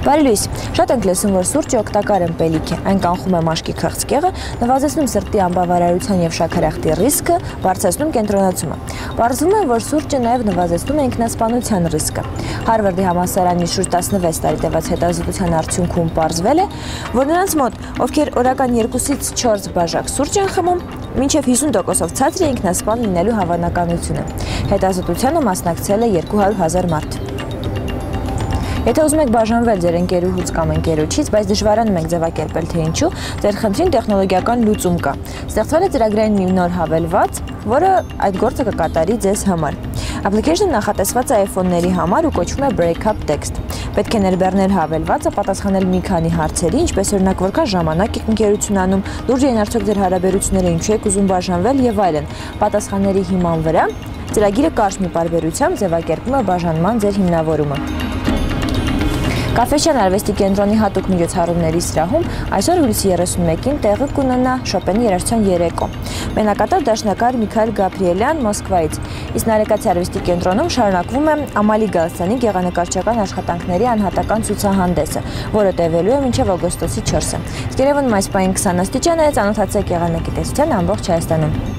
Բարի լույս, շատ ենք լսում, որ սուրճը օգտակար ըմպելիք է, այն կանխում է մաշկի քաղցկեղը, նվազեցնում սրտի անբավարարության և շաքարախտի ռիսկը, բարձրացնում կենտրոնացումը։ Պարզվում է, որ սուրճը նաև նվազեցնում է ինքնասպանության ռիսկը։ Հարվարդի համալսարանի շուրջ 16 տարի տևած հետազոտության արդյունքում պարզվել է, որ նրանց մոտ, ովքեր օրական 2-ից 4 բաժակ սուրճ են խմում, մինչև 50%-ով ցածր է ինքնասպան լինելու հավանականությունը։ Հետազոտությանը մասնակցել է 200,000 մարդ։ Եթե ուզում եք բաժանվել ձեր ընկերուհուց կամ ընկերոջից, բայց դժվարանում եք ձևակերպել թե ինչու, ձեր խնդրին տեխնոլոգիական լուծում կա։ Ստեղծվել է ծրագրային մի նոր հավելված, որը այդ գործը կկատարի ձեզ համար։ Application-ը նախատեսված է iPhone-ների համար ու կոչվում է Breakup Text։ Պետք է ներբեռնել հավելվածը, պատասխանել մի քանի հարցերի, ինչպես օրինակ որքան ժամանակ եք ընկերություն անում, լուրջ են արդյոք ձեր հարաբերությունները, ինչու եք ուզում բաժանվել եւ այլն։ Պատասխանների հիման վրա ծրագիրը կարճ մի պարբերությամբ ձևակերպում է բաժանման ձեր հիմնավորումը։ Կաֆեշյան արվեստի կենտրոնի հատուկ միջոցառումների սրահում այսօր հուլիսի 31-ին տեղի կունենա Շոպենի երաժշտության երեկո։ Մենակատար դաշնակահար Միքայել Գաբրիելյան Մոսկվայից, իսկ Նարեկացի արվեստի կենտրոնում շարունակվում է Ամալի Գալստյանի գեղանկարչական աշխատանքների անհատական ցուցահանդեսը, որը տևելու է մինչև օգոստոսի 4-ը։ Իսկ Երևանում այս պահին 20 աստիճան է, ծանոթացեք եղանակի տեսության ամբողջ Հայաստանում։